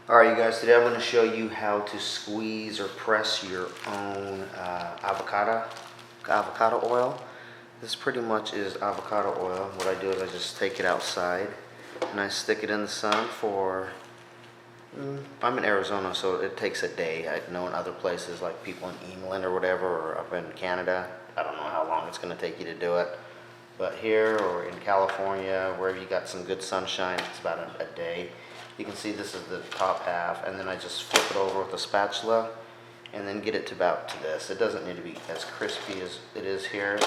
Alright you guys, today I'm going to show you how to squeeze or press your own avocado oil. This pretty much is avocado oil. What I do is I just take it outside and I stick it in the sun for, I'm in Arizona so it takes a day. I know in other places like people in England or whatever, or up in Canada, I don't know how long it's going to take you to do it. But here or in California, wherever you got some good sunshine, it's about a day. You can see this is the top half, and then I just flip it over with a spatula and then get it to about to this. It doesn't need to be as crispy as it is here. You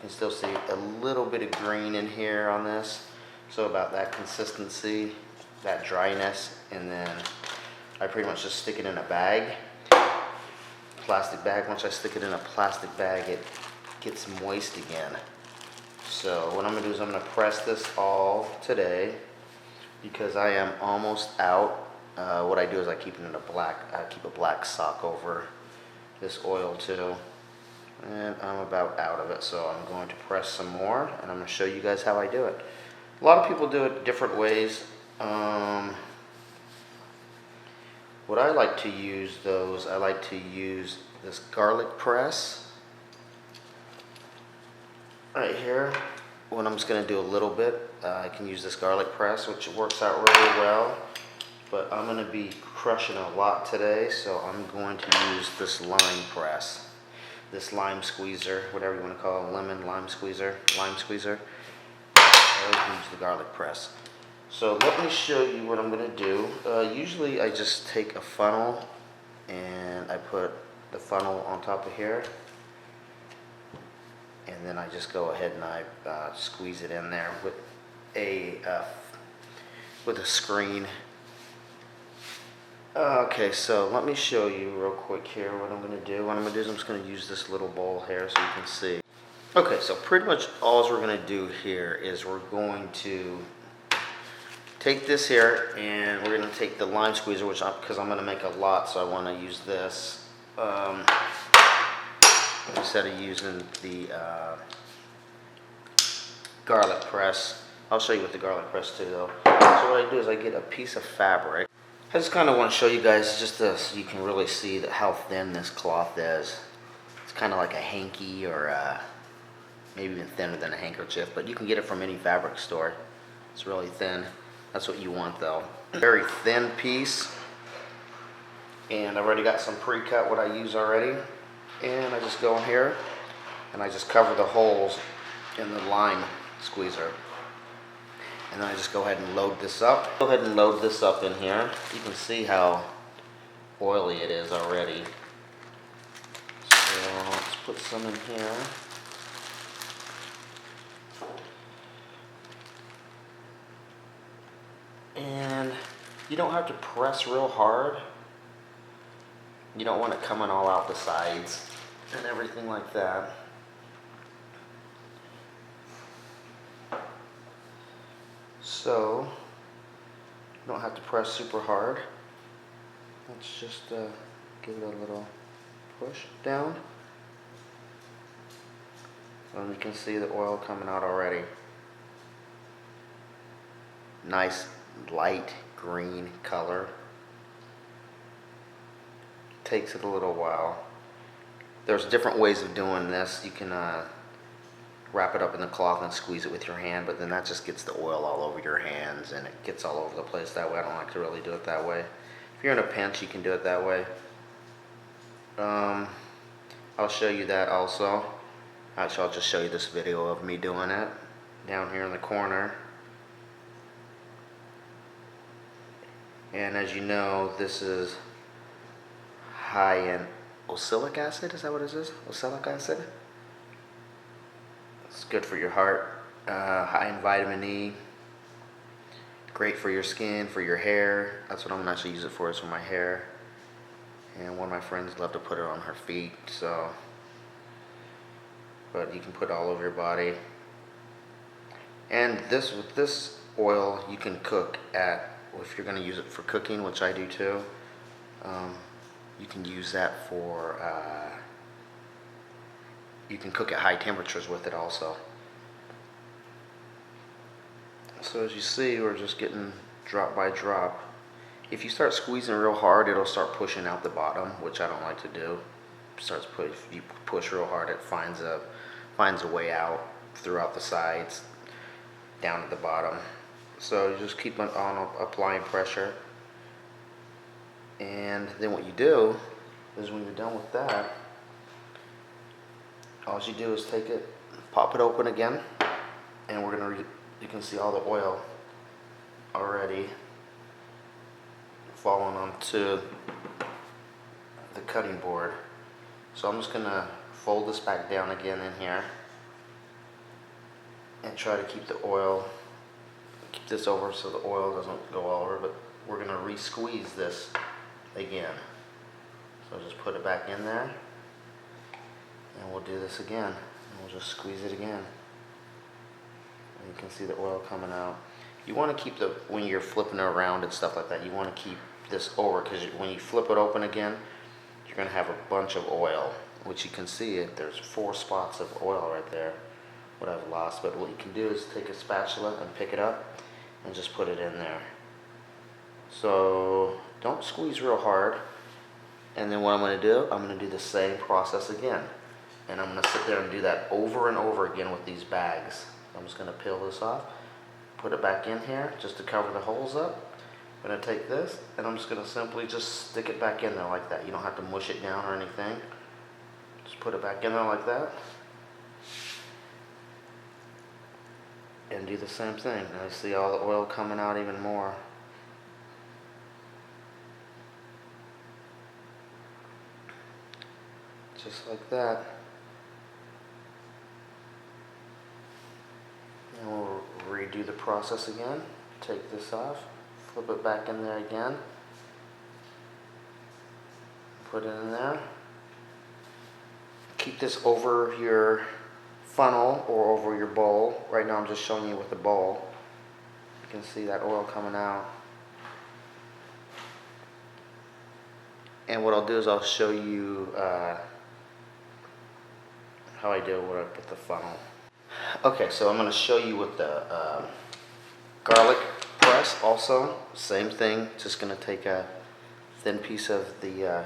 can still see a little bit of green in here on this. So about that consistency, that dryness, and then I pretty much just stick it in a bag, plastic bag. Once I stick it in a plastic bag, it gets moist again. So what I'm going to do is I'm going to press this all today because I am almost out. What I do is I keep it in keep a black sock over this oil too. And I'm about out of it, so I'm going to press some more and I'm going to show you guys how I do it. A lot of people do it different ways. What I like to use I like to use this garlic press right here. When I'm just going to do a little bit, I can use this garlic press, which works out really well. But I'm going to be crushing a lot today, so I'm going to use this lime press, this lime squeezer, whatever you want to call it, lime squeezer. I always use the garlic press. So let me show you what I'm going to do. Usually I just take a funnel and I put the funnel on top of here. And then I just go ahead and I squeeze it in there with a screen. Okay, so let me show you real quick here what I'm going to do. What I'm going to do is I'm just going to use this little bowl here so you can see. Okay, so pretty much all we're going to do here is we're going to take this here and we're going to take the lime squeezer, because I'm going to make a lot, so I want to use this. Instead of using the garlic press. I'll show you with the garlic press too though. So what I do is I get a piece of fabric. I just kind of want to show you guys just this, so you can really see how thin this cloth is. It's kind of like a hanky, or maybe even thinner than a handkerchief, but you can get it from any fabric store. It's really thin. That's what you want though. Very thin piece. And I've already got some pre-cut what I use already. And I just go in here and I just cover the holes in the lime squeezer. And then I just go ahead and load this up. Go ahead and load this up in here. You can see how oily it is already. So let's put some in here. And you don't have to press real hard. You don't want it coming all out the sides and everything like that. So, you don't have to press super hard. Let's just give it a little push down. And you can see the oil coming out already. Nice light green color. Takes it a little while. There's different ways of doing this. You can wrap it up in the cloth and squeeze it with your hand, but then that just gets the oil all over your hands and it gets all over the place that way. I don't like to really do it that way. If you're in a pinch, you can do it that way. I'll show you that also. Actually, I'll just show you this video of me doing it down here in the corner. And as you know, this is high in oleic acid. Is that what it is? Oleic acid. It's good for your heart. High in vitamin E. Great for your skin, for your hair. That's what I'm gonna actually use it for, is for my hair. And one of my friends loved to put it on her feet. So, but you can put it all over your body. And with this oil, you can cook at, if you're gonna use it for cooking, which I do too. You can use that for, you can cook at high temperatures with it also. So as you see, we're just getting drop by drop If you start squeezing real hard, it'll start pushing out the bottom, which I don't like to do. If you push real hard, it finds a way out throughout the sides, down at the bottom. So you just keep on applying pressure. And then what you do is when you're done with that, all you do is take it, pop it open again, and you can see all the oil already falling onto the cutting board. So I'm just gonna fold this back down again in here and try to keep this over so the oil doesn't go all over, but we're gonna re-squeeze this again. So just put it back in there, and we'll do this again, and we'll just squeeze it again. And you can see the oil coming out. You want to keep when you're flipping it around and stuff like that, you want to keep this over, because when you flip it open again, you're going to have a bunch of oil, which you can see there's 4 spots of oil right there, what I've lost. But what you can do is take a spatula and pick it up and just put it in there. So don't squeeze real hard. And then what I'm going to do, I'm going to do the same process again. And I'm going to sit there and do that over and over again with these bags. I'm just going to peel this off, put it back in here just to cover the holes up. I'm going to take this and I'm just going to simply just stick it back in there like that. You don't have to mush it down or anything. Just put it back in there like that. And do the same thing. And I see all the oil coming out even more. Just like that. And we'll redo the process again. Take this off, flip it back in there again, put it in there. Keep this over your funnel or over your bowl. Right now I'm just showing you with the bowl. You can see that oil coming out. And what I'll do is I'll show you how I do it with the funnel. Okay, so I'm going to show you with the garlic press also. Same thing, just going to take a thin piece of the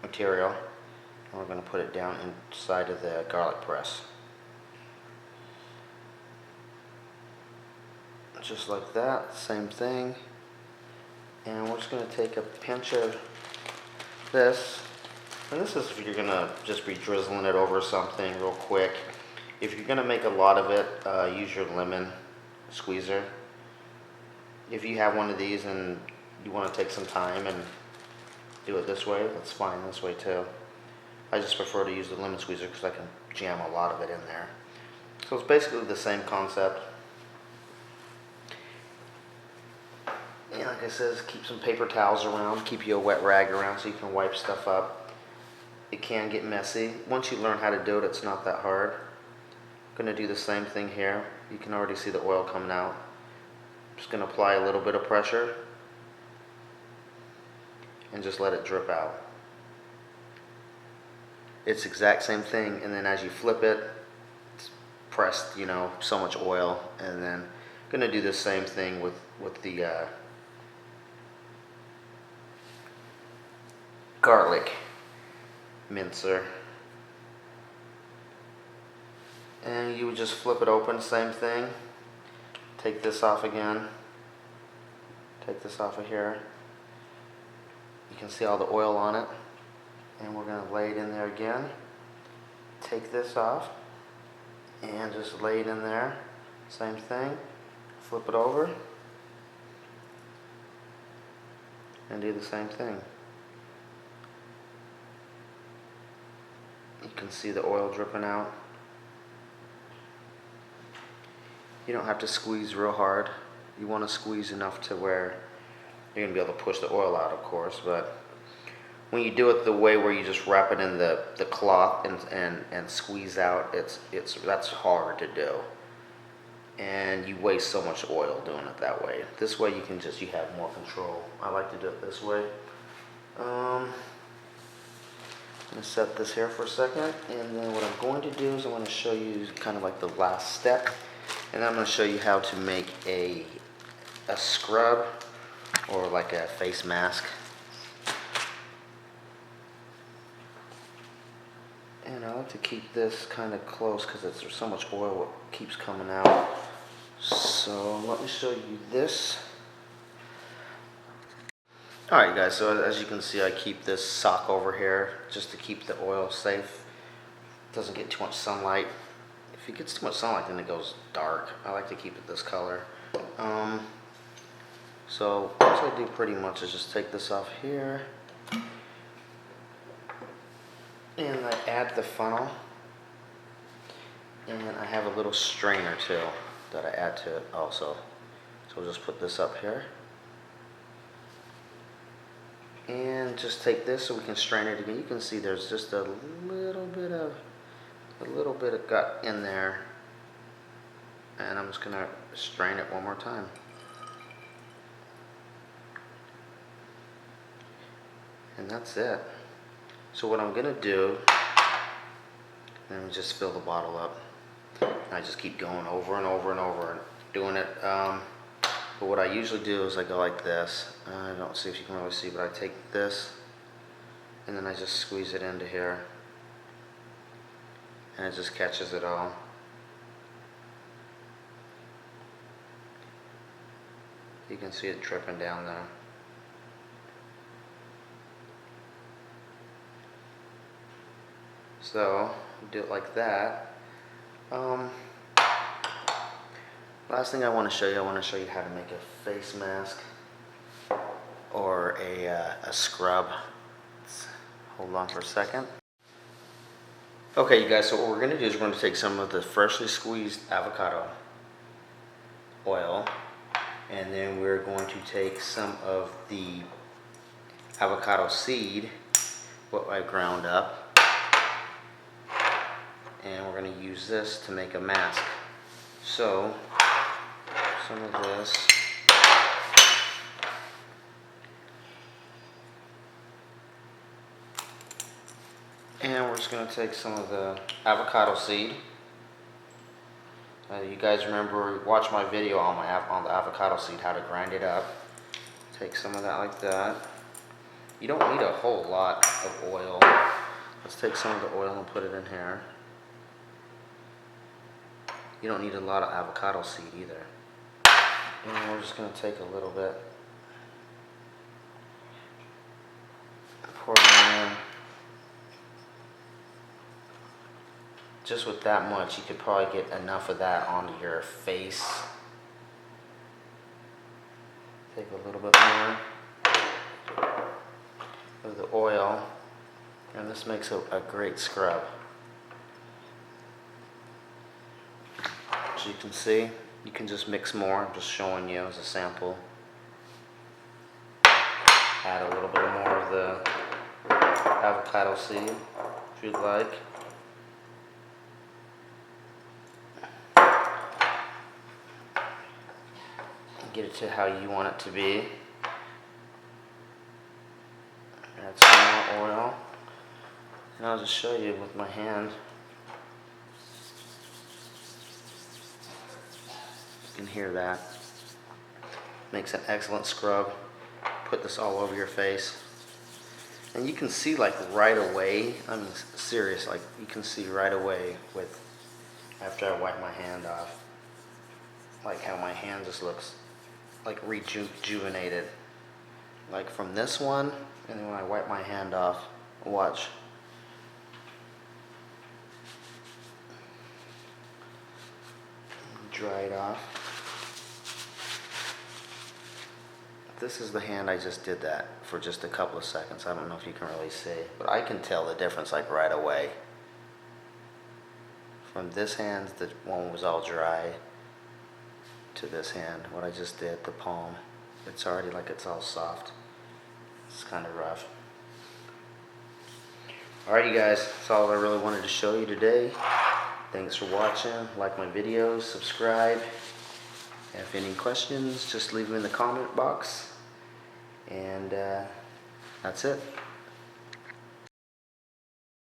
material and we're going to put it down inside of the garlic press. Just like that, same thing. And we're just going to take a pinch of this. And this is if you're going to just be drizzling it over something real quick. If you're going to make a lot of it, use your lemon squeezer. If you have one of these and you want to take some time and do it this way, that's fine this way too. I just prefer to use the lemon squeezer because I can jam a lot of it in there. So it's basically the same concept. And like I said, keep some paper towels around, keep you a wet rag around so you can wipe stuff up. It can get messy. Once you learn how to do it, it's not that hard. I'm going to do the same thing here. You can already see the oil coming out. I'm just going to apply a little bit of pressure and just let it drip out. It's the exact same thing, and then as you flip it, it's pressed, you know, so much oil. And then I'm going to do the same thing with the garlic mincer. And you would just flip it open, same thing. Take this off again. Take this off of here. You can see all the oil on it. And we're going to lay it in there again. Take this off and just lay it in there. Same thing. Flip it over and do the same thing. You can see the oil dripping out. You don't have to squeeze real hard. You want to squeeze enough to where you're going to be able to push the oil out, of course, but when you do it the way where you just wrap it in the cloth and squeeze out, that's hard to do. And you waste so much oil doing it that way. This way you have more control. I like to do it this way. I'm going to set this here for a second, and then what I'm going to do is I'm going to show you kind of like the last step, and I'm going to show you how to make a scrub or like a face mask. And I like to keep this kind of close because there's so much oil that keeps coming out. So let me show you this. Alright guys, so as you can see, I keep this sock over here just to keep the oil safe. It doesn't get too much sunlight. If it gets too much sunlight, then it goes dark. I like to keep it this color. So what I do pretty much is just take this off here, and I add the funnel, and I have a little strainer too that I add to it also. So we'll just put this up here, and just take this so we can strain it again. You can see there's just a little bit of gut in there, and I'm just gonna strain it one more time. And that's it. So what I'm gonna do, let me just fill the bottle up. I just keep going over and over and over and doing it. But what I usually do is I go like this. I don't see if you can really see, but I take this and then I just squeeze it into here, and it just catches it all. You can see it dripping down there. So do it like that. Last thing I want to show you how to make a face mask or a scrub. Hold on for a second. Okay, you guys, so what we're going to do is we're going to take some of the freshly squeezed avocado oil, and then we're going to take some of the avocado seed, what I ground up, and we're going to use this to make a mask. So some of this, and we're just going to take some of the avocado seed. You guys remember, watch my video on the avocado seed, how to grind it up. Take some of that like that. You don't need a whole lot of oil. Let's take some of the oil and put it in here. You don't need a lot of avocado seed either. And we're just going to take a little bit, pour it in. Just with that much, you could probably get enough of that onto your face. Take a little bit more of the oil, and this makes a great scrub. As you can see, you can just mix more. I'm just showing you as a sample. Add a little bit more of the avocado seed if you'd like. Get it to how you want it to be. Add some more oil, and I'll just show you with my hand. You can hear that. Makes an excellent scrub. Put this all over your face, and you can see like right away. I mean, serious, like you can see right away with after I wipe my hand off, like how my hand just looks like rejuvenated, like from this one, and then when I wipe my hand off, watch. Dry it off. This is the hand I just did that for just a couple of seconds. I don't know if you can really see, but I can tell the difference like right away. From this hand, the one was all dry, to this hand, what I just did, the palm, it's already like it's all soft. It's kind of rough. Alright you guys, that's all I really wanted to show you today. Thanks for watching. Like my videos, subscribe. If any questions, just leave them in the comment box. And that's it.